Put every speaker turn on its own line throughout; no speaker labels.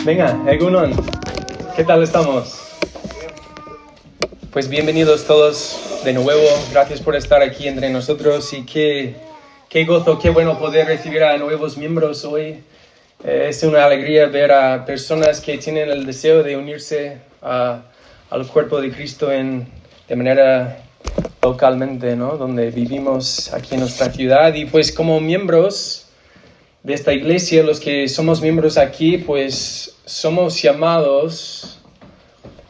Venga, Egunon, ¿qué tal estamos? Pues bienvenidos todos de nuevo, gracias por estar aquí entre nosotros y qué gozo, qué bueno poder recibir a nuevos miembros hoy. Es una alegría ver a personas que tienen el deseo de unirse al cuerpo de Cristo de manera localmente, ¿no? Donde vivimos aquí en nuestra ciudad y pues como miembros de esta iglesia, los que somos miembros aquí, pues somos llamados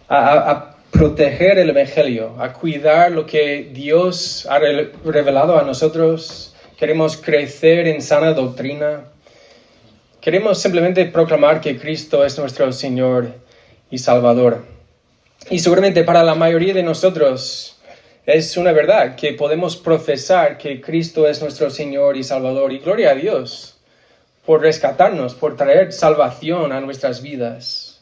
a proteger el Evangelio, a cuidar lo que Dios ha revelado a nosotros. Queremos crecer en sana doctrina. Queremos simplemente proclamar que Cristo es nuestro Señor y Salvador. Y seguramente para la mayoría de nosotros es una verdad que podemos profesar que Cristo es nuestro Señor y Salvador. Y gloria a Dios por rescatarnos, por traer salvación a nuestras vidas.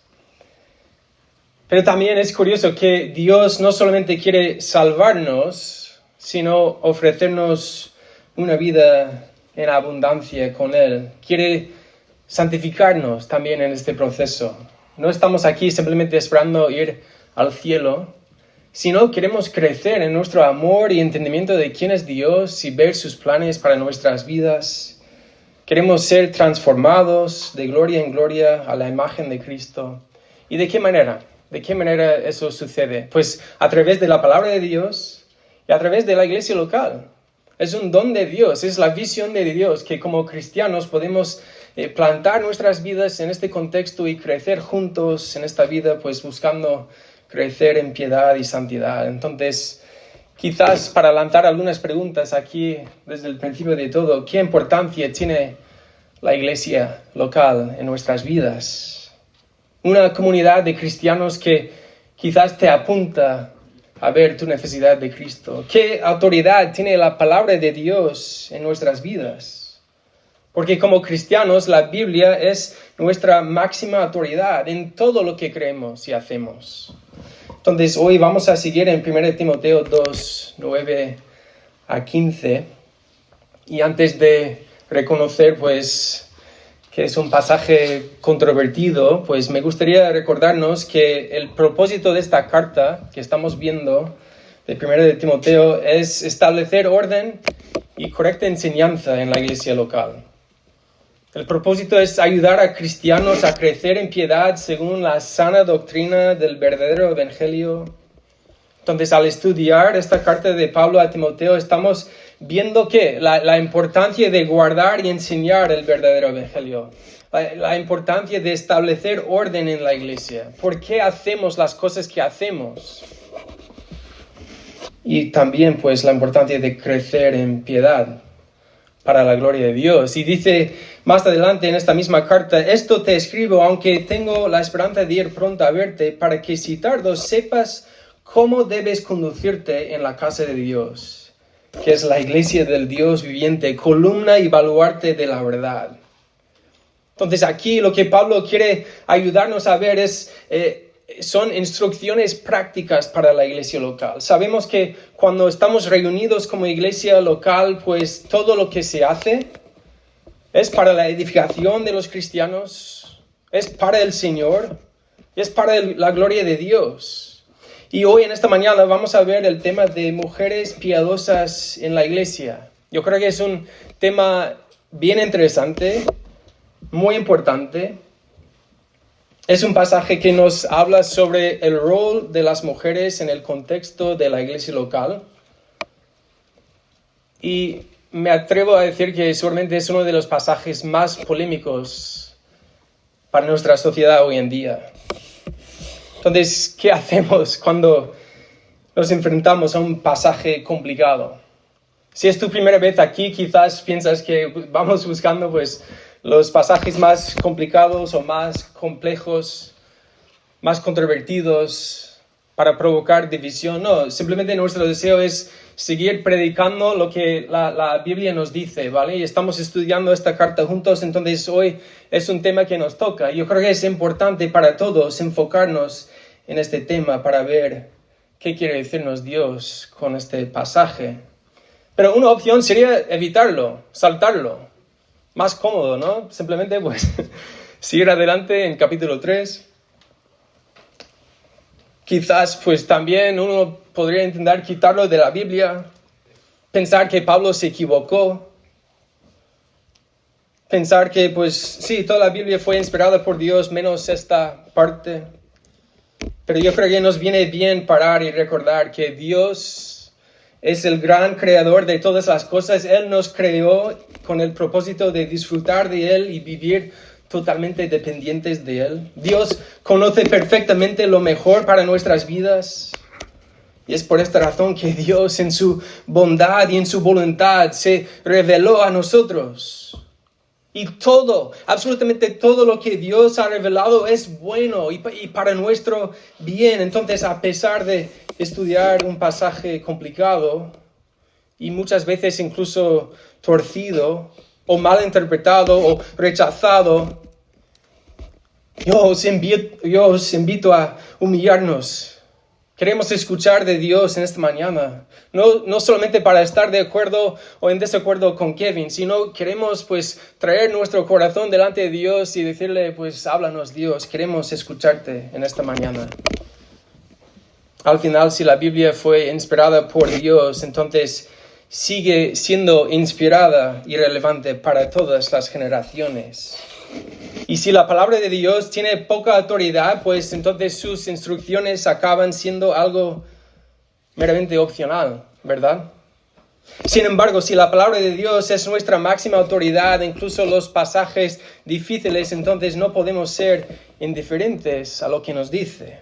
Pero también es curioso que Dios no solamente quiere salvarnos, sino ofrecernos una vida en abundancia con Él. Quiere santificarnos también en este proceso. No estamos aquí simplemente esperando ir al cielo, sino queremos crecer en nuestro amor y entendimiento de quién es Dios y ver sus planes para nuestras vidas. Queremos ser transformados de gloria en gloria a la imagen de Cristo. ¿Y de qué manera? ¿De qué manera eso sucede? Pues a través de la palabra de Dios y a través de la iglesia local. Es un don de Dios, es la visión de Dios que como cristianos podemos plantar nuestras vidas en este contexto y crecer juntos en esta vida, pues buscando crecer en piedad y santidad. Entonces, quizás para lanzar algunas preguntas aquí desde el principio de todo, ¿qué importancia tiene la iglesia local en nuestras vidas? Una comunidad de cristianos que quizás te apunta a ver tu necesidad de Cristo. ¿Qué autoridad tiene la palabra de Dios en nuestras vidas? Porque como cristianos la Biblia es nuestra máxima autoridad en todo lo que creemos y hacemos. Entonces hoy vamos a seguir en 1 Timoteo 2, 9 a 15. Y antes de reconocer pues que es un pasaje controvertido, pues me gustaría recordarnos que el propósito de esta carta que estamos viendo de 1 Timoteo es establecer orden y correcta enseñanza en la iglesia local. El propósito es ayudar a cristianos a crecer en piedad según la sana doctrina del verdadero evangelio. Entonces, al estudiar esta carta de Pablo a Timoteo, estamos viendo que la importancia de guardar y enseñar el verdadero evangelio, la importancia de establecer orden en la iglesia, por qué hacemos las cosas que hacemos. Y también, pues, la importancia de crecer en piedad para la gloria de Dios. Y dice más adelante en esta misma carta, esto te escribo, aunque tengo la esperanza de ir pronto a verte, para que si tardo sepas cómo debes conducirte en la casa de Dios, que es la iglesia del Dios viviente, columna y baluarte de la verdad. Entonces aquí lo que Pablo quiere ayudarnos a ver son instrucciones prácticas para la iglesia local. Sabemos que cuando estamos reunidos como iglesia local, pues todo lo que se hace es para la edificación de los cristianos, es para el Señor, es para la gloria de Dios. Y hoy en esta mañana vamos a ver el tema de mujeres piadosas en la iglesia. Yo creo que es un tema bien interesante, muy importante. Es un pasaje que nos habla sobre el rol de las mujeres en el contexto de la iglesia local. Y me atrevo a decir que seguramente es uno de los pasajes más polémicos para nuestra sociedad hoy en día. Entonces, ¿qué hacemos cuando nos enfrentamos a un pasaje complicado? Si es tu primera vez aquí, quizás piensas que vamos buscando pues los pasajes más complicados o más complejos, más controvertidos para provocar división. No, simplemente nuestro deseo es seguir predicando lo que la Biblia nos dice, ¿vale? Y estamos estudiando esta carta juntos, entonces hoy es un tema que nos toca. Yo creo que es importante para todos enfocarnos en este tema para ver qué quiere decirnos Dios con este pasaje. Pero una opción sería evitarlo, saltarlo. Más cómodo, ¿no? Simplemente pues seguir adelante en capítulo 3. Quizás pues también uno podría intentar quitarlo de la Biblia, pensar que Pablo se equivocó, pensar que pues sí, toda la Biblia fue inspirada por Dios menos esta parte. Pero yo creo que nos viene bien parar y recordar que Dios es el gran creador de todas las cosas. Él nos creó con el propósito de disfrutar de Él y vivir totalmente dependientes de Él. Dios conoce perfectamente lo mejor para nuestras vidas. Y es por esta razón que Dios en su bondad y en su voluntad se reveló a nosotros. Y todo, absolutamente todo lo que Dios ha revelado es bueno y para nuestro bien. Entonces, a pesar de estudiar un pasaje complicado y muchas veces incluso torcido o mal interpretado o rechazado, yo os invito a humillarnos. Queremos escuchar de Dios en esta mañana, no solamente para estar de acuerdo o en desacuerdo con Kevin, sino queremos pues traer nuestro corazón delante de Dios y decirle pues háblanos Dios, queremos escucharte en esta mañana. Al final, si la Biblia fue inspirada por Dios, entonces sigue siendo inspirada y relevante para todas las generaciones. Y si la palabra de Dios tiene poca autoridad, pues entonces sus instrucciones acaban siendo algo meramente opcional, ¿verdad? Sin embargo, si la palabra de Dios es nuestra máxima autoridad, incluso los pasajes difíciles, entonces no podemos ser indiferentes a lo que nos dice.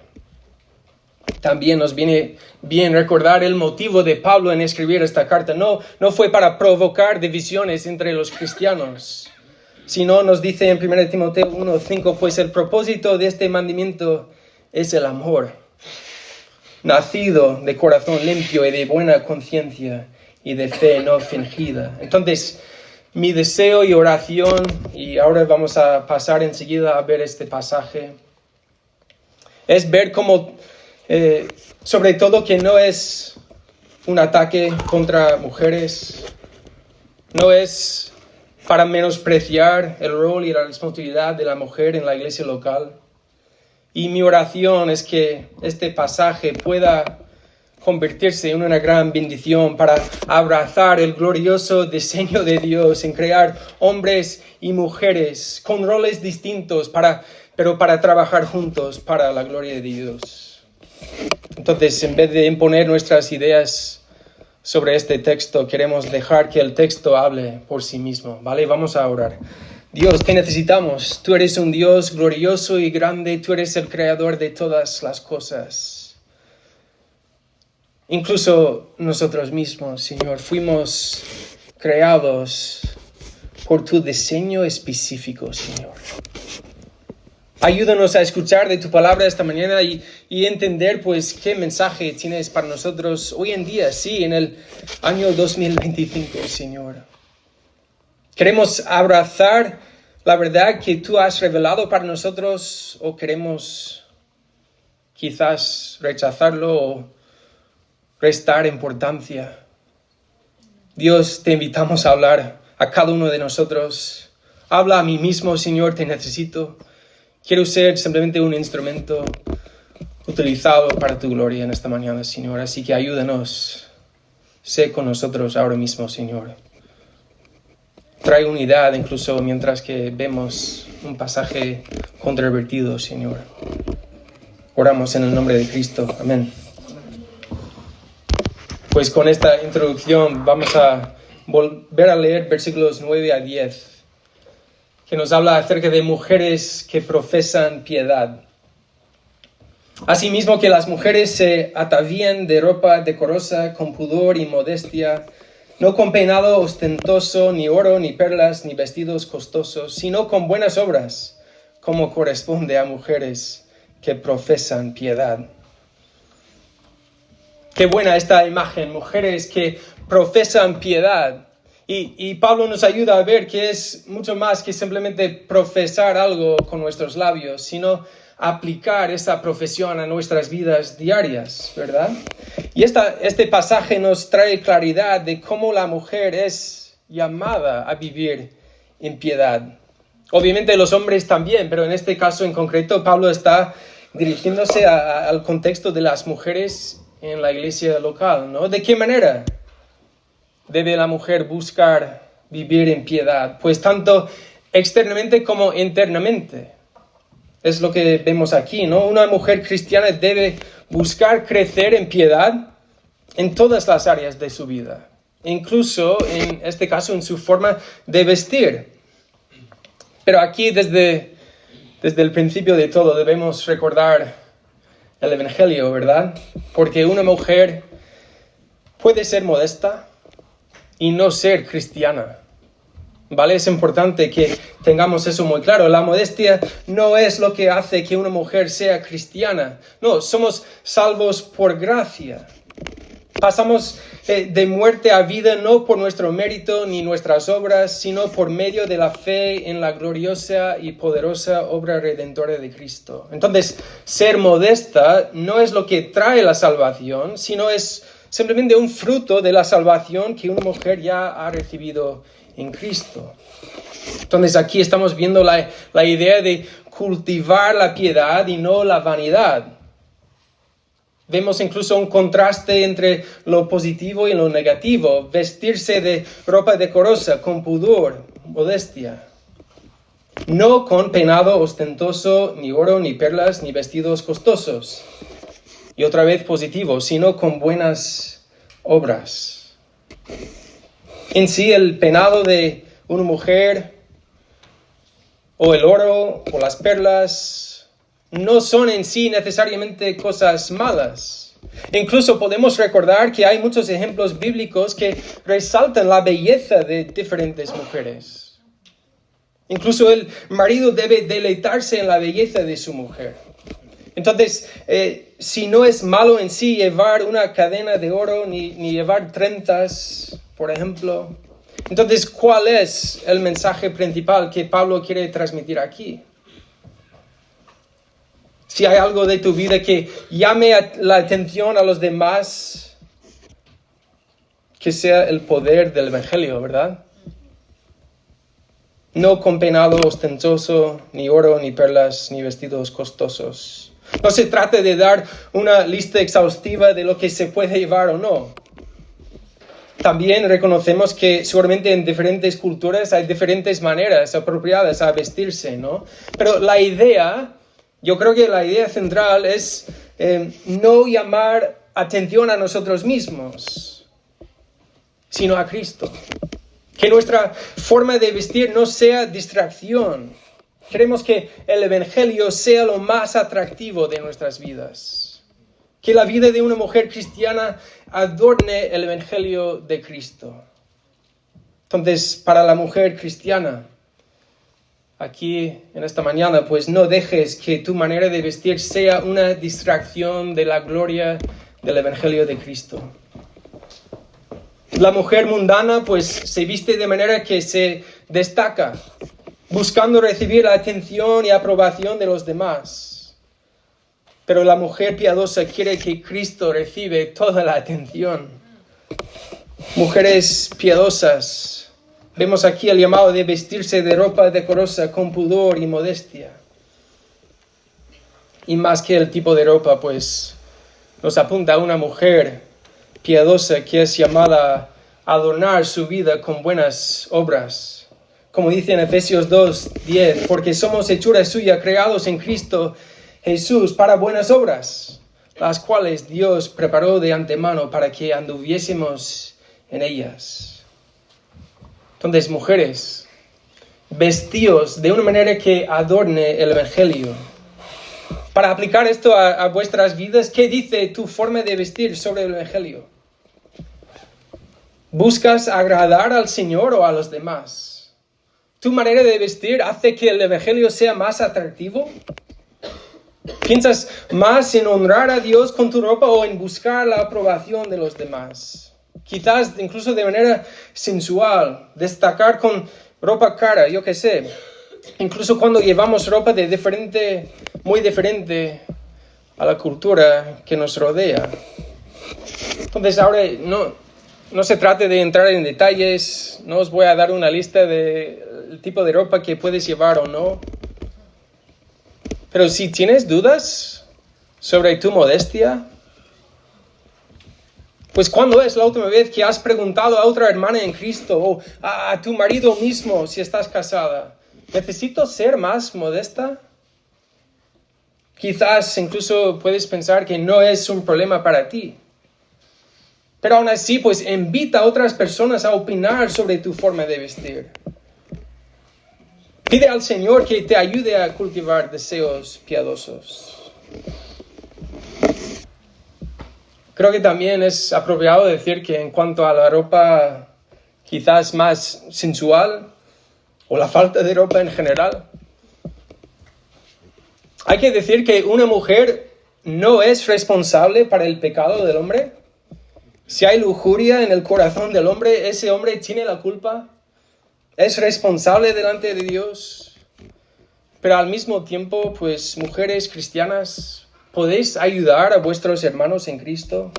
También nos viene bien recordar el motivo de Pablo en escribir esta carta. No fue para provocar divisiones entre los cristianos, sino nos dice en 1 Timoteo 1:5, pues el propósito de este mandamiento es el amor, nacido de corazón limpio y de buena conciencia y de fe no fingida. Entonces, mi deseo y oración, y ahora vamos a pasar enseguida a ver este pasaje, es ver cómo, sobre todo que no es un ataque contra mujeres, no es para menospreciar el rol y la responsabilidad de la mujer en la iglesia local. Y mi oración es que este pasaje pueda convertirse en una gran bendición para abrazar el glorioso diseño de Dios en crear hombres y mujeres con roles distintos, pero para trabajar juntos para la gloria de Dios. Entonces, en vez de imponer nuestras ideas sobre este texto, queremos dejar que el texto hable por sí mismo, ¿vale? Vamos a orar. Dios, te necesitamos. Tú eres un Dios glorioso y grande. Tú eres el creador de todas las cosas. Incluso nosotros mismos, Señor, fuimos creados por tu diseño específico, Señor. Ayúdanos a escuchar de tu palabra esta mañana y entender pues qué mensaje tienes para nosotros hoy en día, sí, en el año 2025, Señor. ¿Queremos abrazar la verdad que tú has revelado para nosotros o queremos quizás rechazarlo o restar importancia? Dios, te invitamos a hablar a cada uno de nosotros. Habla a mí mismo, Señor, te necesito. Quiero ser simplemente un instrumento utilizado para tu gloria en esta mañana, Señor. Así que ayúdanos. Sé con nosotros ahora mismo, Señor. Trae unidad incluso mientras que vemos un pasaje controvertido, Señor. Oramos en el nombre de Cristo. Amén. Pues con esta introducción vamos a volver a leer versículos 9 a 10. Que nos habla acerca de mujeres que profesan piedad. Asimismo que las mujeres se atavían de ropa decorosa, con pudor y modestia, no con peinado ostentoso, ni oro, ni perlas, ni vestidos costosos, sino con buenas obras, como corresponde a mujeres que profesan piedad. Qué buena esta imagen, mujeres que profesan piedad. Y Pablo nos ayuda a ver que es mucho más que simplemente profesar algo con nuestros labios, sino aplicar esa profesión a nuestras vidas diarias, ¿verdad? Y este pasaje nos trae claridad de cómo la mujer es llamada a vivir en piedad. Obviamente los hombres también, pero en este caso en concreto Pablo está dirigiéndose al contexto de las mujeres en la iglesia local, ¿no? ¿De qué manera debe la mujer buscar vivir en piedad? Pues tanto externamente como internamente. Es lo que vemos aquí, ¿no? Una mujer cristiana debe buscar crecer en piedad en todas las áreas de su vida, incluso en este caso en su forma de vestir. Pero aquí desde el principio de todo debemos recordar el Evangelio, ¿verdad? Porque una mujer puede ser modesta y no ser cristiana, ¿vale? Es importante que tengamos eso muy claro. La modestia no es lo que hace que una mujer sea cristiana. No, somos salvos por gracia. Pasamos de muerte a vida no por nuestro mérito ni nuestras obras, sino por medio de la fe en la gloriosa y poderosa obra redentora de Cristo. Entonces, ser modesta no es lo que trae la salvación, sino es simplemente un fruto de la salvación que una mujer ya ha recibido en Cristo. Entonces, aquí estamos viendo la idea de cultivar la piedad y no la vanidad. Vemos incluso un contraste entre lo positivo y lo negativo. Vestirse de ropa decorosa, con pudor, modestia. No con peinado ostentoso, ni oro, ni perlas, ni vestidos costosos. Y otra vez positivo, sino con buenas obras. En sí, el peinado de una mujer, o el oro, o las perlas, no son en sí necesariamente cosas malas. Incluso podemos recordar que hay muchos ejemplos bíblicos que resaltan la belleza de diferentes mujeres. Incluso el marido debe deleitarse en la belleza de su mujer. Entonces, si no es malo en sí llevar una cadena de oro ni llevar trenzas, por ejemplo, entonces, ¿cuál es el mensaje principal que Pablo quiere transmitir aquí? Si hay algo de tu vida que llame la atención a los demás, que sea el poder del Evangelio, ¿verdad? No con peinado ostentoso, ni oro, ni perlas, ni vestidos costosos. No se trata de dar una lista exhaustiva de lo que se puede llevar o no. También reconocemos que seguramente en diferentes culturas hay diferentes maneras apropiadas a vestirse, ¿no? Pero yo creo que la idea central es no llamar atención a nosotros mismos, sino a Cristo. Que nuestra forma de vestir no sea distracción. Queremos que el Evangelio sea lo más atractivo de nuestras vidas. Que la vida de una mujer cristiana adorne el Evangelio de Cristo. Entonces, para la mujer cristiana, aquí en esta mañana, pues no dejes que tu manera de vestir sea una distracción de la gloria del Evangelio de Cristo. La mujer mundana, pues se viste de manera que se destaca, buscando recibir la atención y aprobación de los demás. Pero la mujer piadosa quiere que Cristo reciba toda la atención. Mujeres piadosas, vemos aquí el llamado de vestirse de ropa decorosa con pudor y modestia. Y más que el tipo de ropa, pues nos apunta a una mujer piadosa que es llamada a adornar su vida con buenas obras. Como dice en Efesios 2:10, porque somos hechura suya, creados en Cristo Jesús para buenas obras, las cuales Dios preparó de antemano para que anduviésemos en ellas. Entonces, mujeres, vestíos de una manera que adorne el Evangelio. Para aplicar esto a vuestras vidas, ¿qué dice tu forma de vestir sobre el Evangelio? ¿Buscas agradar al Señor o a los demás? ¿Tu manera de vestir hace que el Evangelio sea más atractivo? ¿Piensas más en honrar a Dios con tu ropa o en buscar la aprobación de los demás? Quizás incluso de manera sensual, destacar con ropa cara, yo qué sé. Incluso cuando llevamos ropa muy diferente a la cultura que nos rodea. Entonces ahora no se trata de entrar en detalles, no os voy a dar una lista de el tipo de ropa que puedes llevar o no. Pero si tienes dudas sobre tu modestia, pues ¿cuándo es la última vez que has preguntado a otra hermana en Cristo o a tu marido mismo si estás casada? ¿Necesito ser más modesta? Quizás incluso puedes pensar que no es un problema para ti. Pero aún así, pues invita a otras personas a opinar sobre tu forma de vestir. Pide al Señor que te ayude a cultivar deseos piadosos. Creo que también es apropiado decir que en cuanto a la ropa quizás más sensual o la falta de ropa en general, hay que decir que una mujer no es responsable para el pecado del hombre. Si hay lujuria en el corazón del hombre, ese hombre tiene la culpa, es responsable delante de Dios. Pero al mismo tiempo, pues mujeres cristianas, ¿podéis ayudar a vuestros hermanos en Cristo?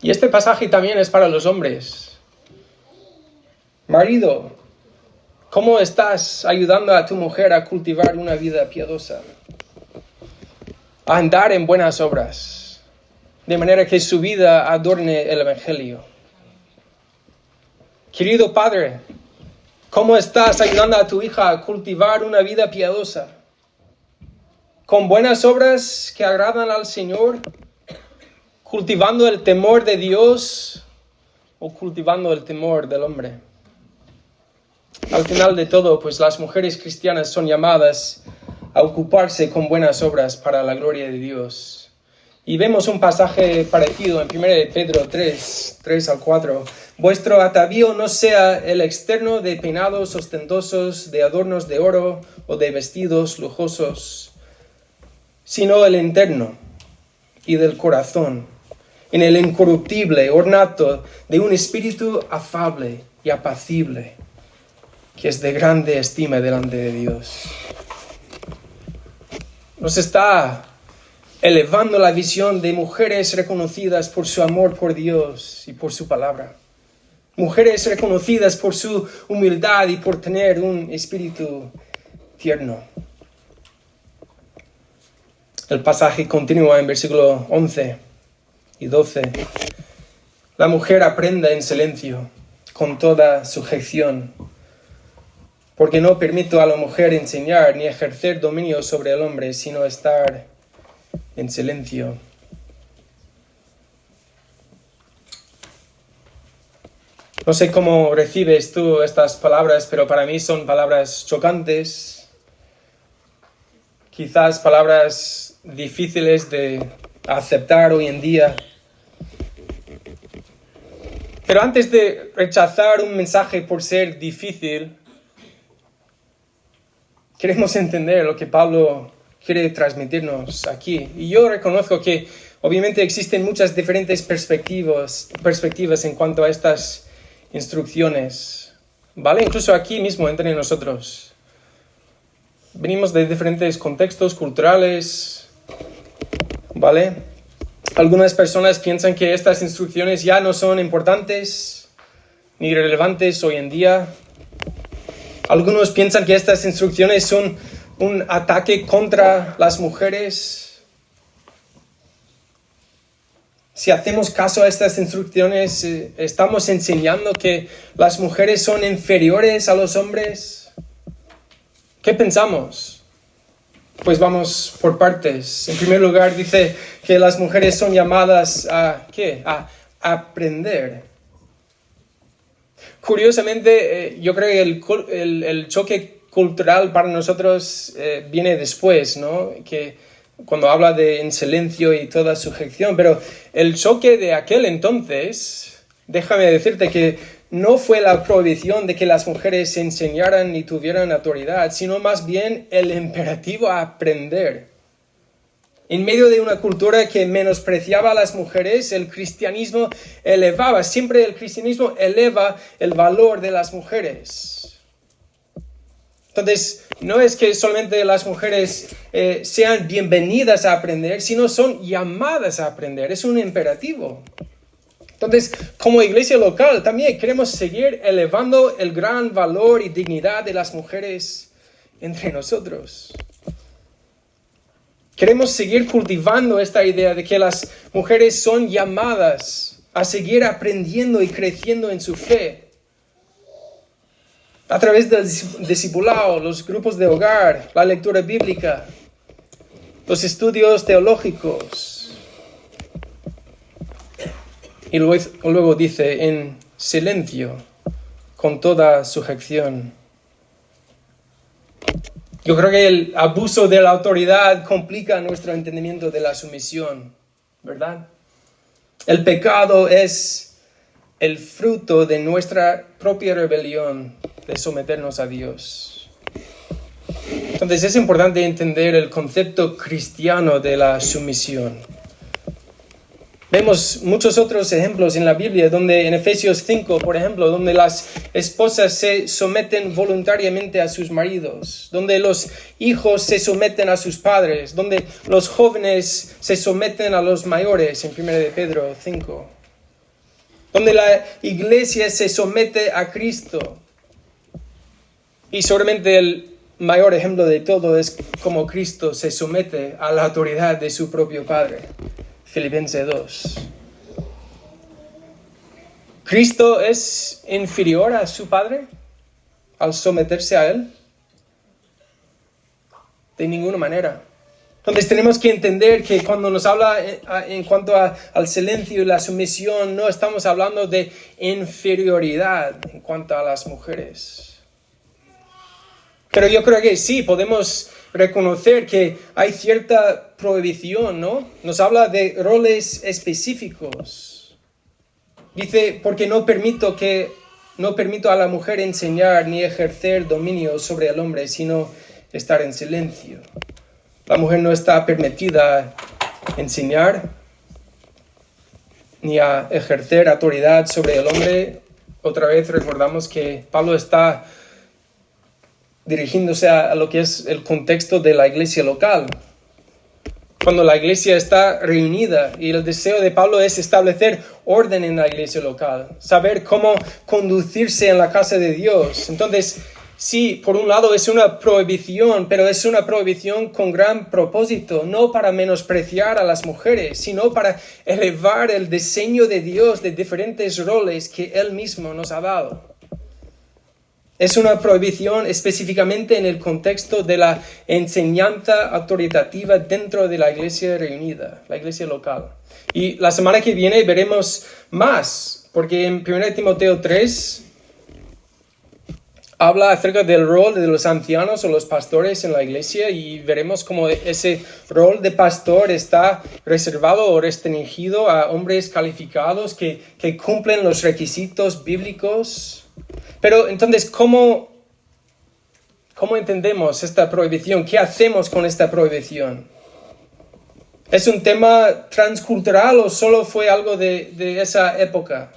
Y este pasaje también es para los hombres. Marido, ¿cómo estás ayudando a tu mujer a cultivar una vida piadosa? A andar en buenas obras, de manera que su vida adorne el Evangelio. Querido padre, ¿cómo estás ayudando a tu hija a cultivar una vida piadosa? ¿Con buenas obras que agradan al Señor? ¿Cultivando el temor de Dios o cultivando el temor del hombre? Al final de todo, pues las mujeres cristianas son llamadas a ocuparse con buenas obras para la gloria de Dios. Y vemos un pasaje parecido en 1 Pedro 3 al 4. Vuestro atavío no sea el externo de peinados ostentosos, de adornos de oro o de vestidos lujosos, sino el interno y del corazón, en el incorruptible ornato de un espíritu afable y apacible, que es de grande estima delante de Dios. Nos está elevando la visión de mujeres reconocidas por su amor por Dios y por su palabra. Mujeres reconocidas por su humildad y por tener un espíritu tierno. El pasaje continúa en versículo 11 y 12. La mujer aprenda en silencio, con toda sujeción, porque no permito a la mujer enseñar ni ejercer dominio sobre el hombre, sino estar en silencio. No sé cómo recibes tú estas palabras, pero para mí son palabras chocantes, quizás palabras difíciles de aceptar hoy en día. Pero antes de rechazar un mensaje por ser difícil, queremos entender lo que Pablo quiere transmitirnos aquí. Y yo reconozco que obviamente existen muchas diferentes perspectivas en cuanto a estas instrucciones, ¿vale? Incluso aquí mismo entre nosotros. Venimos de diferentes contextos culturales, ¿vale? Algunas personas piensan que estas instrucciones ya no son importantes ni relevantes hoy en día. Algunos piensan que estas instrucciones son un ataque contra las mujeres. Si hacemos caso a estas instrucciones, ¿estamos enseñando que las mujeres son inferiores a los hombres? ¿Qué pensamos? Pues vamos por partes. En primer lugar, dice que las mujeres son llamadas a ¿qué? A aprender. Curiosamente, yo creo que el choque cultural para nosotros viene después, ¿no? Que cuando habla de en silencio y toda sujeción, pero el choque de aquel entonces, déjame decirte que no fue la prohibición de que las mujeres enseñaran ni tuvieran autoridad, sino más bien el imperativo a aprender. En medio de una cultura que menospreciaba a las mujeres, el cristianismo siempre el cristianismo eleva el valor de las mujeres. Entonces, no es que solamente las mujeres sean bienvenidas a aprender, sino son llamadas a aprender. Es un imperativo. Entonces, como iglesia local, también queremos seguir elevando el gran valor y dignidad de las mujeres entre nosotros. Queremos seguir cultivando esta idea de que las mujeres son llamadas a seguir aprendiendo y creciendo en su fe. A través del discipulado, los grupos de hogar, la lectura bíblica, los estudios teológicos. Y luego dice, en silencio, con toda sujeción. Yo creo que el abuso de la autoridad complica nuestro entendimiento de la sumisión, ¿verdad? El pecado es el fruto de nuestra propia rebelión de someternos a Dios. Entonces es importante entender el concepto cristiano de la sumisión. Vemos muchos otros ejemplos en la Biblia, donde en Efesios 5, por ejemplo, donde las esposas se someten voluntariamente a sus maridos, donde los hijos se someten a sus padres, donde los jóvenes se someten a los mayores, en 1 de Pedro 5, donde la iglesia se somete a Cristo. Y seguramente el mayor ejemplo de todo es cómo Cristo se somete a la autoridad de su propio Padre. Filipenses 2. ¿Cristo es inferior a su Padre al someterse a Él? De ninguna manera. Entonces tenemos que entender que cuando nos habla en cuanto al silencio y la sumisión, no estamos hablando de inferioridad en cuanto a las mujeres. Pero yo creo que sí, podemos reconocer que hay cierta prohibición, ¿no? Nos habla de roles específicos. Dice, porque no permito a la mujer enseñar ni ejercer dominio sobre el hombre, sino estar en silencio. La mujer no está permitida enseñar ni a ejercer autoridad sobre el hombre. Otra vez recordamos que Pablo está dirigiéndose a lo que es el contexto de la iglesia local. Cuando la iglesia está reunida, y el deseo de Pablo es establecer orden en la iglesia local, saber cómo conducirse en la casa de Dios. Entonces, sí, por un lado es una prohibición, pero es una prohibición con gran propósito, no para menospreciar a las mujeres, sino para elevar el diseño de Dios de diferentes roles que Él mismo nos ha dado. Es una prohibición específicamente en el contexto de la enseñanza autoritativa dentro de la iglesia reunida, la iglesia local. Y la semana que viene veremos más, porque en 1 Timoteo 3 habla acerca del rol de los ancianos o los pastores en la iglesia, y veremos cómo ese rol de pastor está reservado o restringido a hombres calificados que cumplen los requisitos bíblicos. Pero entonces, ¿cómo entendemos esta prohibición? ¿Qué hacemos con esta prohibición? ¿Es un tema transcultural o solo fue algo de esa época?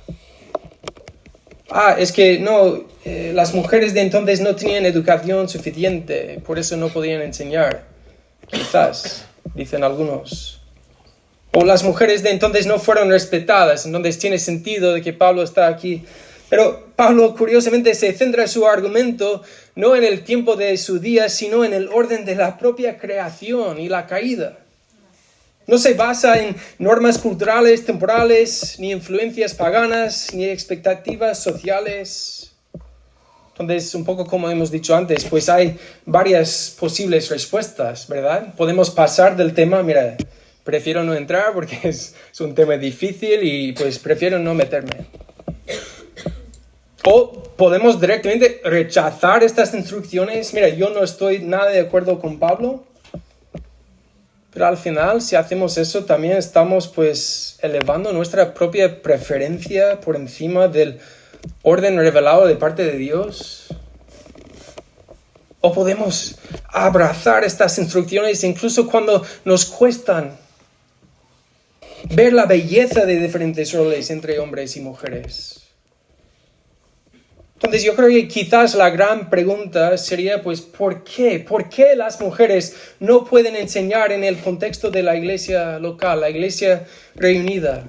Es que no, las mujeres de entonces no tenían educación suficiente, por eso no podían enseñar. Quizás, dicen algunos. O las mujeres de entonces no fueron respetadas, entonces tiene sentido de que Pablo está aquí. Pero Pablo, curiosamente, se centra su argumento no en el tiempo de su día, sino en el orden de la propia creación y la caída. No se basa en normas culturales, temporales, ni influencias paganas, ni expectativas sociales. Entonces, un poco como hemos dicho antes, pues hay varias posibles respuestas, ¿verdad? Podemos pasar del tema, mira, prefiero no entrar porque es un tema difícil y pues prefiero no meterme. O podemos directamente rechazar estas instrucciones. Mira, yo no estoy nada de acuerdo con Pablo. Pero al final, si hacemos eso, también estamos pues elevando nuestra propia preferencia por encima del orden revelado de parte de Dios. O podemos abrazar estas instrucciones incluso cuando nos cuestan ver la belleza de diferentes roles entre hombres y mujeres. Entonces yo creo que quizás la gran pregunta sería, pues, ¿por qué? ¿Por qué las mujeres no pueden enseñar en el contexto de la iglesia local, la iglesia reunida?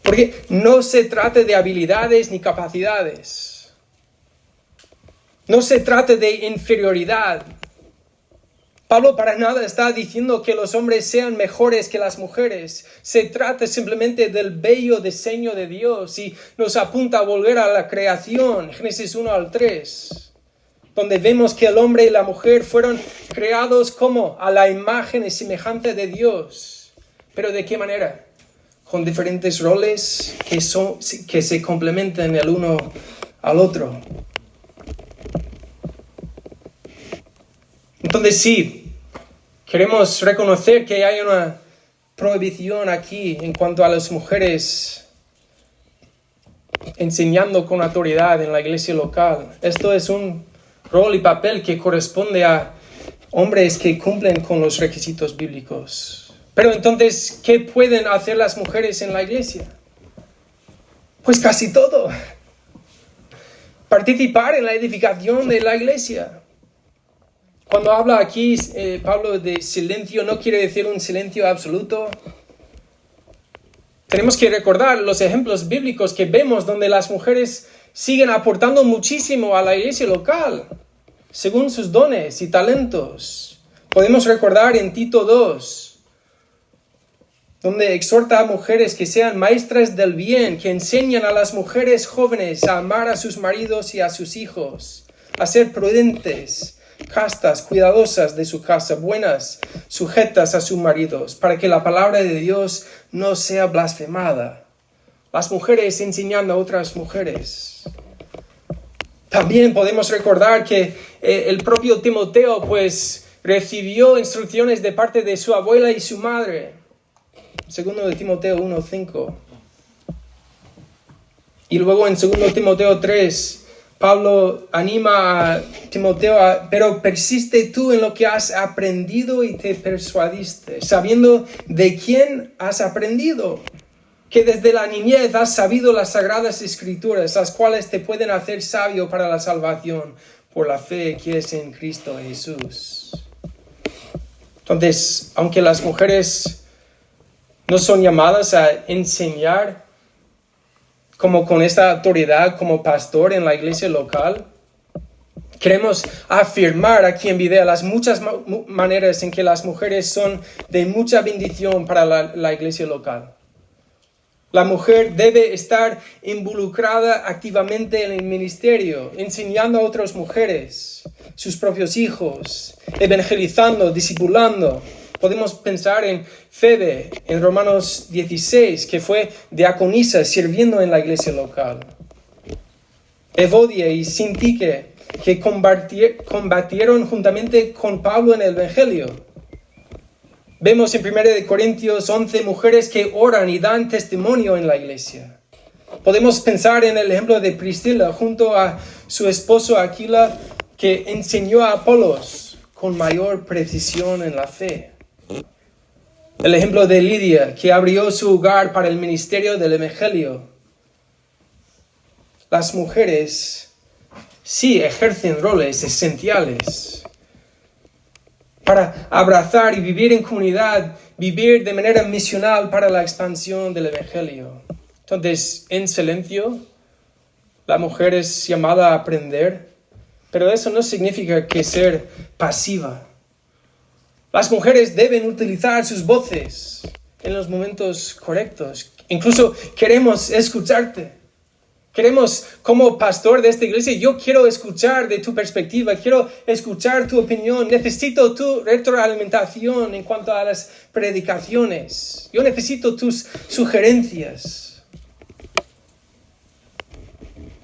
Porque no se trata de habilidades ni capacidades. No se trata de inferioridad. Pablo para nada está diciendo que los hombres sean mejores que las mujeres. Se trata simplemente del bello diseño de Dios y nos apunta a volver a la creación, Génesis 1 al 3, donde vemos que el hombre y la mujer fueron creados como a la imagen y semejanza de Dios. ¿Pero de qué manera? Con diferentes roles que se complementan el uno al otro. Entonces sí, queremos reconocer que hay una prohibición aquí en cuanto a las mujeres enseñando con autoridad en la iglesia local. Esto es un rol y papel que corresponde a hombres que cumplen con los requisitos bíblicos. Pero entonces, ¿qué pueden hacer las mujeres en la iglesia? Pues casi todo. Participar en la edificación de la iglesia. Cuando habla aquí Pablo de silencio, no quiere decir un silencio absoluto. Tenemos que recordar los ejemplos bíblicos que vemos donde las mujeres siguen aportando muchísimo a la iglesia local, según sus dones y talentos. Podemos recordar en Tito 2, donde exhorta a mujeres que sean maestras del bien, que enseñan a las mujeres jóvenes a amar a sus maridos y a sus hijos, a ser prudentes, castas, cuidadosas de su casa, buenas, sujetas a sus maridos, para que la palabra de Dios no sea blasfemada. Las mujeres enseñando a otras mujeres. También podemos recordar que el propio Timoteo pues recibió instrucciones de parte de su abuela y su madre. Segundo de Timoteo 1:5. Y luego en 2 Timoteo 3, Pablo anima a Timoteo pero persiste tú en lo que has aprendido y te persuadiste, sabiendo de quién has aprendido, que desde la niñez has sabido las sagradas escrituras, las cuales te pueden hacer sabio para la salvación por la fe que es en Cristo Jesús. Entonces, aunque las mujeres no son llamadas a enseñar como con esta autoridad como pastor en la iglesia local, queremos afirmar aquí en video las muchas maneras en que las mujeres son de mucha bendición para la iglesia local. La mujer debe estar involucrada activamente en el ministerio, enseñando a otras mujeres, sus propios hijos, evangelizando, discipulando. Podemos pensar en Febe, en Romanos 16, que fue diaconisa sirviendo en la iglesia local. Evodia y Sintique, que combatieron juntamente con Pablo en el Evangelio. Vemos en 1 Corintios 11 mujeres que oran y dan testimonio en la iglesia. Podemos pensar en el ejemplo de Priscila junto a su esposo Aquila, que enseñó a Apolos con mayor precisión en la fe. El ejemplo de Lidia, que abrió su hogar para el ministerio del Evangelio. Las mujeres sí ejercen roles esenciales para abrazar y vivir en comunidad, vivir de manera misional para la expansión del Evangelio. Entonces, en silencio, la mujer es llamada a aprender, pero eso no significa que ser pasiva. Las mujeres deben utilizar sus voces en los momentos correctos. Incluso queremos escucharte. Queremos, como pastor de esta iglesia, yo quiero escuchar de tu perspectiva, quiero escuchar tu opinión, necesito tu retroalimentación en cuanto a las predicaciones. Yo necesito tus sugerencias.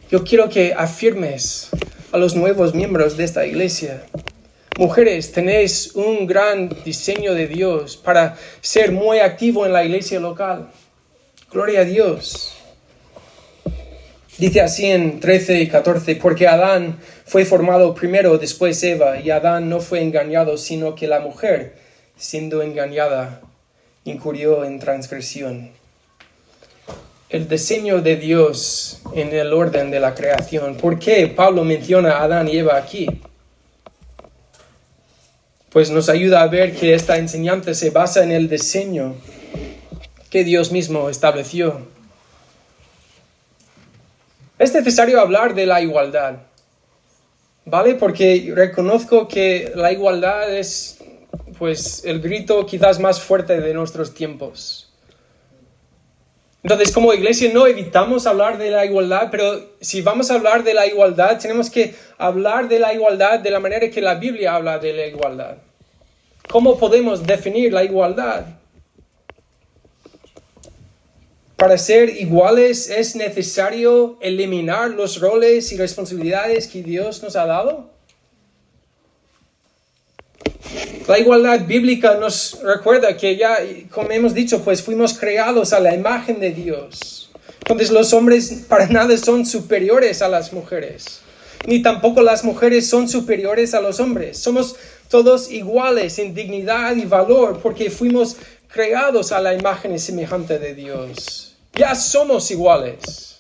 Yo quiero que afirmes a los nuevos miembros de esta iglesia. Mujeres, tenéis un gran diseño de Dios para ser muy activo en la iglesia local. Gloria a Dios. Dice así en 13 y 14, porque Adán fue formado primero, después Eva, y Adán no fue engañado, sino que la mujer, siendo engañada, incurrió en transgresión. El diseño de Dios en el orden de la creación. ¿Por qué Pablo menciona a Adán y Eva aquí? Pues nos ayuda a ver que esta enseñanza se basa en el diseño que Dios mismo estableció. Es necesario hablar de la igualdad, ¿vale? Porque reconozco que la igualdad es, pues, el grito quizás más fuerte de nuestros tiempos. Entonces, como iglesia no evitamos hablar de la igualdad, pero si vamos a hablar de la igualdad, tenemos que hablar de la igualdad de la manera que la Biblia habla de la igualdad. ¿Cómo podemos definir la igualdad? Para ser iguales es necesario eliminar los roles y responsabilidades que Dios nos ha dado. La igualdad bíblica nos recuerda que ya, como hemos dicho, pues fuimos creados a la imagen de Dios. Entonces los hombres para nada son superiores a las mujeres, ni tampoco las mujeres son superiores a los hombres. Somos todos iguales en dignidad y valor porque fuimos creados a la imagen y semejanza de Dios. Ya somos iguales.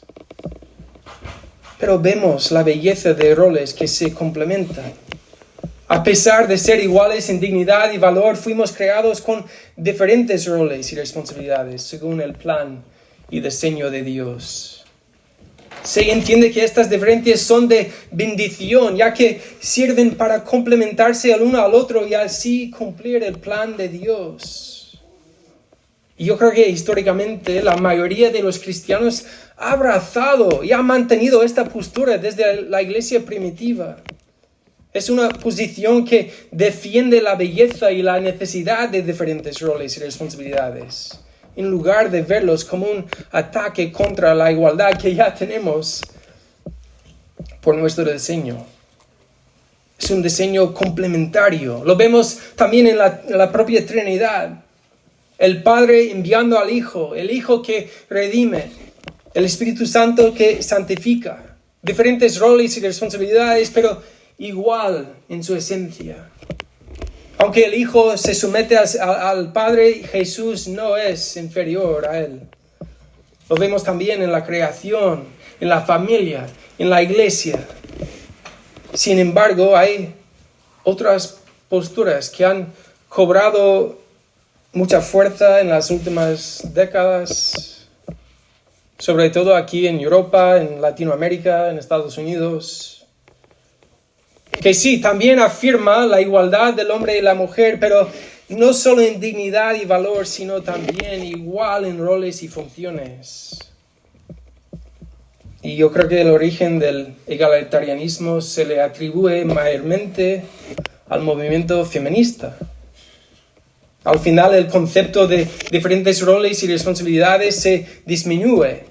Pero vemos la belleza de roles que se complementan. A pesar de ser iguales en dignidad y valor, fuimos creados con diferentes roles y responsabilidades según el plan y diseño de Dios. Se entiende que estas diferencias son de bendición, ya que sirven para complementarse el uno al otro y así cumplir el plan de Dios. Y yo creo que históricamente la mayoría de los cristianos ha abrazado y ha mantenido esta postura desde la iglesia primitiva. Es una posición que defiende la belleza y la necesidad de diferentes roles y responsabilidades, en lugar de verlos como un ataque contra la igualdad que ya tenemos por nuestro diseño. Es un diseño complementario. Lo vemos también en la propia Trinidad. El Padre enviando al Hijo, el Hijo que redime, el Espíritu Santo que santifica. Diferentes roles y responsabilidades, pero igual en su esencia. Aunque el Hijo se somete al Padre, Jesús no es inferior a Él. Lo vemos también en la creación, en la familia, en la iglesia. Sin embargo, hay otras posturas que han cobrado mucha fuerza en las últimas décadas, sobre todo aquí en Europa, en Latinoamérica, en Estados Unidos, que sí, también afirma la igualdad del hombre y la mujer, pero no solo en dignidad y valor, sino también igual en roles y funciones. Y yo creo que el origen del egalitarianismo se le atribuye mayormente al movimiento feminista. Al final el concepto de diferentes roles y responsabilidades se disminuye.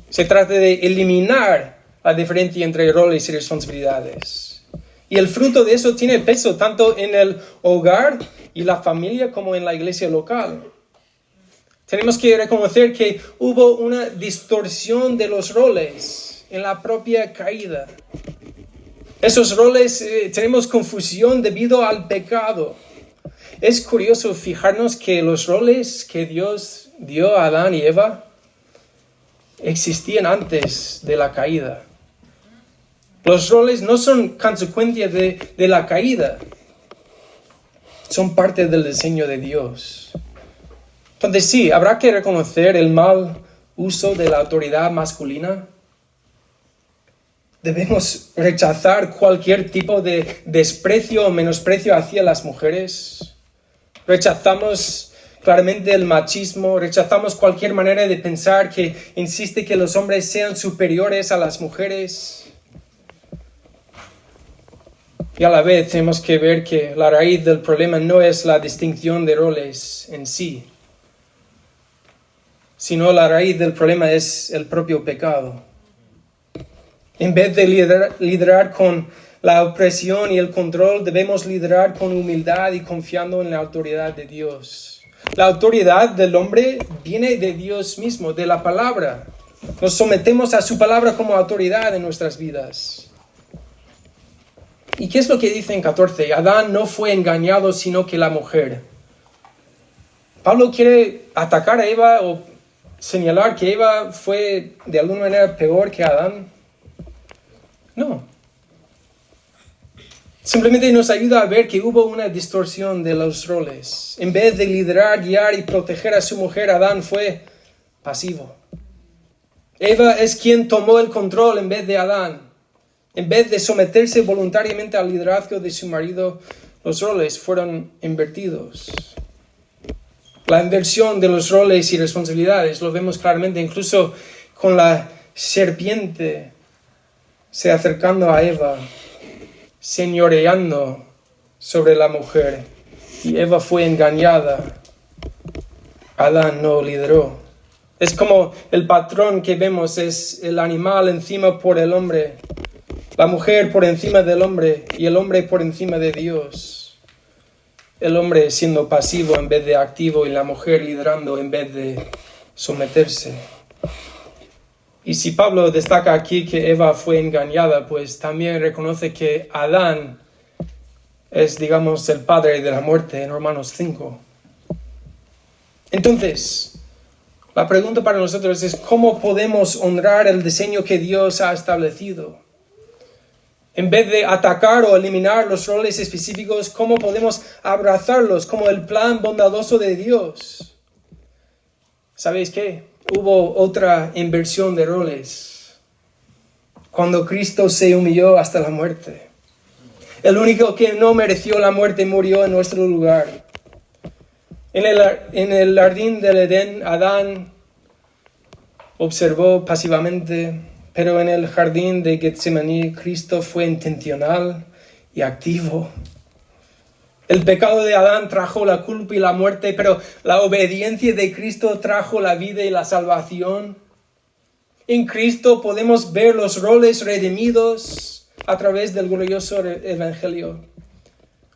Se trata de eliminar la diferencia entre roles y responsabilidades. Y el fruto de eso tiene peso tanto en el hogar y la familia como en la iglesia local. Tenemos que reconocer que hubo una distorsión de los roles en la propia caída. Esos roles tenemos confusión debido al pecado. Es curioso fijarnos que los roles que Dios dio a Adán y Eva existían antes de la caída. Los roles no son consecuencia de la caída, son parte del diseño de Dios. Entonces sí, habrá que reconocer el mal uso de la autoridad masculina. Debemos rechazar cualquier tipo de desprecio o menosprecio hacia las mujeres. Rechazamos claramente el machismo, rechazamos cualquier manera de pensar que insiste que los hombres sean superiores a las mujeres. Y a la vez tenemos que ver que la raíz del problema no es la distinción de roles en sí, sino la raíz del problema es el propio pecado. En vez de liderar con la opresión y el control, debemos liderar con humildad y confiando en la autoridad de Dios. La autoridad del hombre viene de Dios mismo, de la palabra. Nos sometemos a su palabra como autoridad en nuestras vidas. ¿Y qué es lo que dice en 14? Adán no fue engañado, sino que la mujer. Pablo quiere atacar a Eva o señalar que Eva fue de alguna manera peor que Adán. No. Simplemente nos ayuda a ver que hubo una distorsión de los roles. En vez de liderar, guiar y proteger a su mujer, Adán fue pasivo. Eva es quien tomó el control en vez de Adán. En vez de someterse voluntariamente al liderazgo de su marido, los roles fueron invertidos. La inversión de los roles y responsabilidades lo vemos claramente incluso con la serpiente se acercando a Eva, señoreando sobre la mujer, y Eva fue engañada. Adán no lideró. Es como el patrón que vemos, es el animal encima por el hombre, la mujer por encima del hombre y el hombre por encima de Dios. El hombre siendo pasivo en vez de activo y la mujer liderando en vez de someterse. Y si Pablo destaca aquí que Eva fue engañada, pues también reconoce que Adán es, digamos, el padre de la muerte en Romanos 5. Entonces, la pregunta para nosotros es ¿cómo podemos honrar el diseño que Dios ha establecido? En vez de atacar o eliminar los roles específicos, ¿cómo podemos abrazarlos como el plan bondadoso de Dios? ¿Sabéis qué? Hubo otra inversión de roles cuando Cristo se humilló hasta la muerte. El único que no mereció la muerte murió en nuestro lugar. En el jardín del Edén, Adán observó pasivamente, pero en el jardín de Getsemaní, Cristo fue intencional y activo. El pecado de Adán trajo la culpa y la muerte, pero la obediencia de Cristo trajo la vida y la salvación. En Cristo podemos ver los roles redimidos a través del glorioso Evangelio.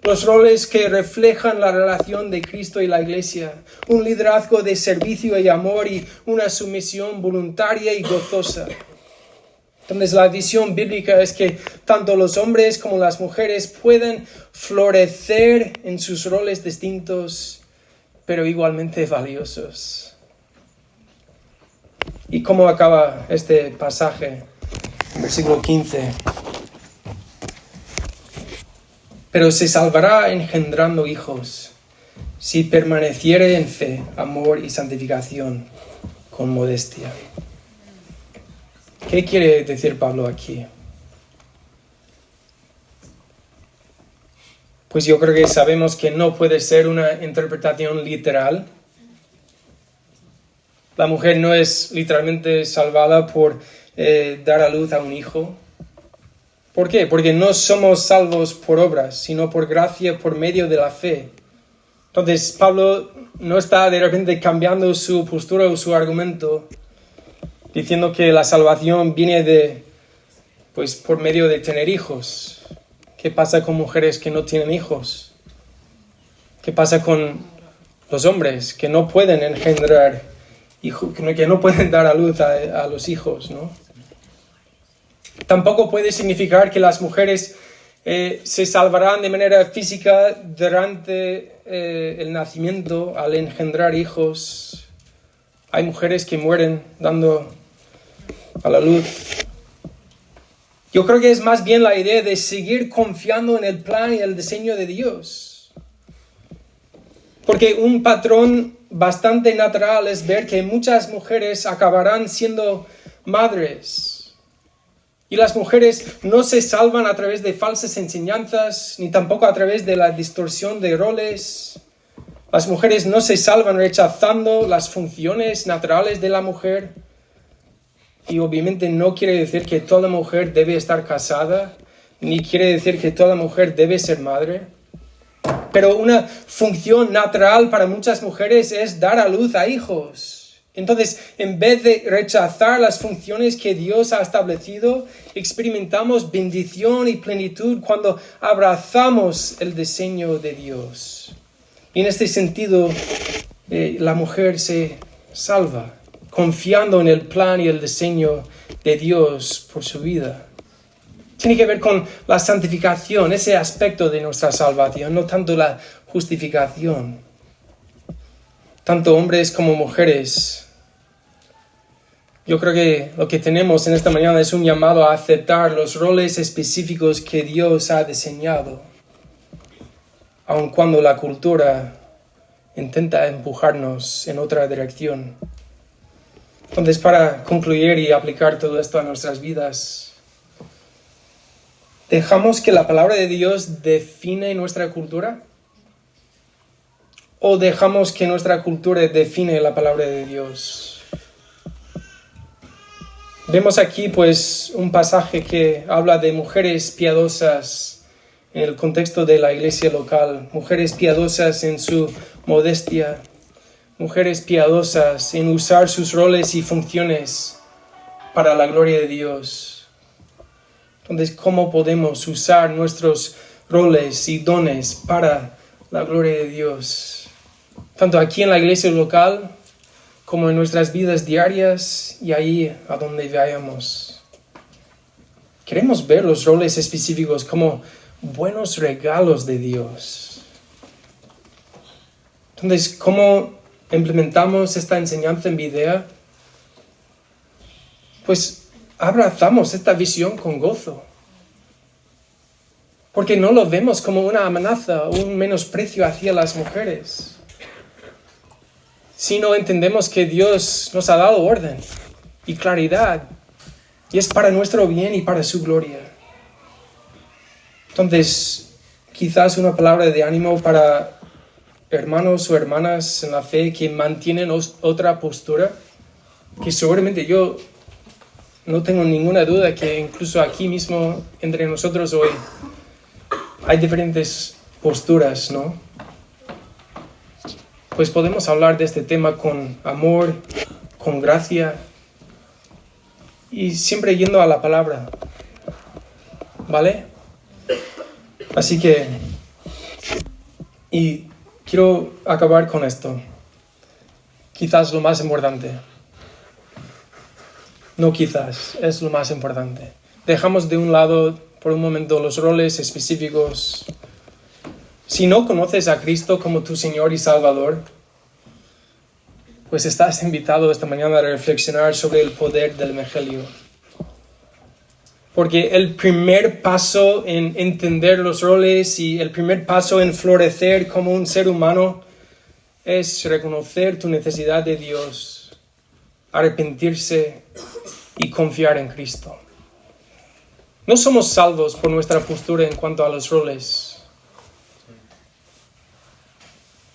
Los roles que reflejan la relación de Cristo y la Iglesia, un liderazgo de servicio y amor y una sumisión voluntaria y gozosa. Entonces la visión bíblica es que tanto los hombres como las mujeres pueden florecer en sus roles distintos, pero igualmente valiosos. ¿Y cómo acaba este pasaje? Versículo 15. Pero se salvará engendrando hijos, si permaneciere en fe, amor y santificación con modestia. ¿Qué quiere decir Pablo aquí? Pues yo creo que sabemos que no puede ser una interpretación literal. La mujer no es literalmente salvada por dar a luz a un hijo. ¿Por qué? Porque no somos salvos por obras, sino por gracia, por medio de la fe. Entonces, Pablo no está de repente cambiando su postura o su argumento, diciendo que la salvación viene por medio de tener hijos. ¿Qué pasa con mujeres que no tienen hijos? ¿Qué pasa con los hombres que no pueden engendrar hijos, que no pueden dar a luz a los hijos, ¿no? Tampoco puede significar que las mujeres se salvarán de manera física durante el nacimiento al engendrar hijos. Hay mujeres que mueren dando a la luz. Yo creo que es más bien la idea de seguir confiando en el plan y el diseño de Dios. Porque un patrón bastante natural es ver que muchas mujeres acabarán siendo madres. Y las mujeres no se salvan a través de falsas enseñanzas, ni tampoco a través de la distorsión de roles. Las mujeres no se salvan rechazando las funciones naturales de la mujer. Y obviamente no quiere decir que toda mujer debe estar casada, ni quiere decir que toda mujer debe ser madre. Pero una función natural para muchas mujeres es dar a luz a hijos. Entonces, en vez de rechazar las funciones que Dios ha establecido, experimentamos bendición y plenitud cuando abrazamos el diseño de Dios. Y en este sentido, la mujer se salva, confiando en el plan y el diseño de Dios por su vida. Tiene que ver con la santificación, ese aspecto de nuestra salvación, no tanto la justificación. Tanto hombres como mujeres. Yo creo que lo que tenemos en esta mañana es un llamado a aceptar los roles específicos que Dios ha diseñado, aun cuando la cultura intenta empujarnos en otra dirección. Entonces, para concluir y aplicar todo esto a nuestras vidas, ¿dejamos que la palabra de Dios define nuestra cultura? ¿O dejamos que nuestra cultura define la palabra de Dios? Vemos aquí pues un pasaje que habla de mujeres piadosas en el contexto de la iglesia local, mujeres piadosas en su modestia, mujeres piadosas en usar sus roles y funciones para la gloria de Dios. Entonces, ¿cómo podemos usar nuestros roles y dones para la gloria de Dios? Tanto aquí en la iglesia local, como en nuestras vidas diarias y ahí a donde vayamos. Queremos ver los roles específicos como buenos regalos de Dios. Entonces, ¿cómo implementamos esta enseñanza en Videa? Pues abrazamos esta visión con gozo. Porque no lo vemos como una amenaza o un menosprecio hacia las mujeres. Sino entendemos que Dios nos ha dado orden y claridad, y es para nuestro bien y para su gloria. Entonces, quizás una palabra de ánimo para hermanos o hermanas en la fe que mantienen otra postura, que seguramente yo no tengo ninguna duda que incluso aquí mismo entre nosotros hoy hay diferentes posturas, ¿no? Pues podemos hablar de este tema con amor, con gracia y siempre yendo a la palabra, ¿vale? Así que, y quiero acabar con esto, quizás lo más importante, no quizás, es lo más importante. Dejamos de un lado por un momento los roles específicos. Si no conoces a Cristo como tu Señor y Salvador, pues estás invitado esta mañana a reflexionar sobre el poder del Evangelio. Porque el primer paso en entender los roles y el primer paso en florecer como un ser humano es reconocer tu necesidad de Dios, arrepentirse y confiar en Cristo. No somos salvos por nuestra postura en cuanto a los roles.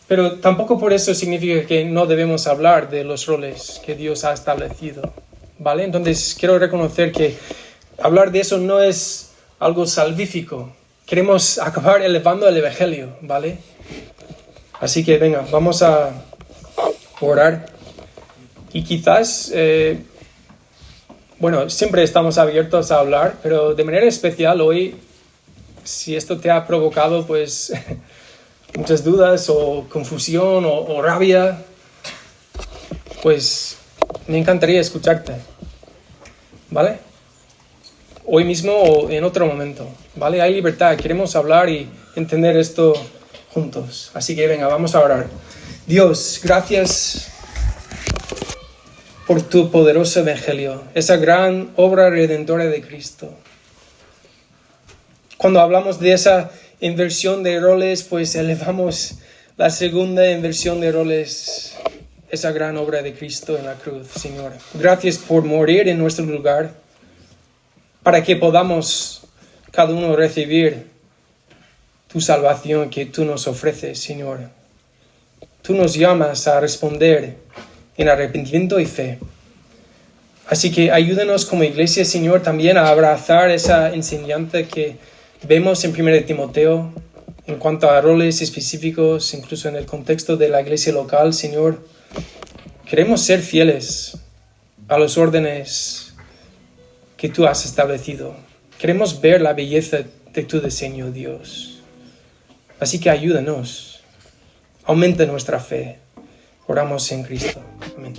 Pero tampoco por eso significa que no debemos hablar de los roles que Dios ha establecido, ¿vale? Entonces quiero reconocer que hablar de eso no es algo salvífico. Queremos acabar elevando el Evangelio, ¿vale? Así que venga, vamos a orar. Y quizás, siempre estamos abiertos a hablar, pero de manera especial hoy, si esto te ha provocado, pues muchas dudas o confusión o rabia, pues me encantaría escucharte, ¿vale? Hoy mismo o en otro momento, ¿vale? Hay libertad, queremos hablar y entender esto juntos. Así que venga, vamos a orar. Dios, gracias por tu poderoso Evangelio, esa gran obra redentora de Cristo. Cuando hablamos de esa inversión de roles, pues elevamos la segunda inversión de roles, esa gran obra de Cristo en la cruz, Señor. Gracias por morir en nuestro lugar, para que podamos cada uno recibir tu salvación que tú nos ofreces, Señor. Tú nos llamas a responder en arrepentimiento y fe. Así que ayúdanos como iglesia, Señor, también a abrazar esa enseñanza que vemos en 1 Timoteo en cuanto a roles específicos, incluso en el contexto de la iglesia local, Señor. Queremos ser fieles a los órdenes que tú has establecido. Queremos ver la belleza de tu diseño, Dios. Así que ayúdanos. Aumenta nuestra fe. Oramos en Cristo. Amén.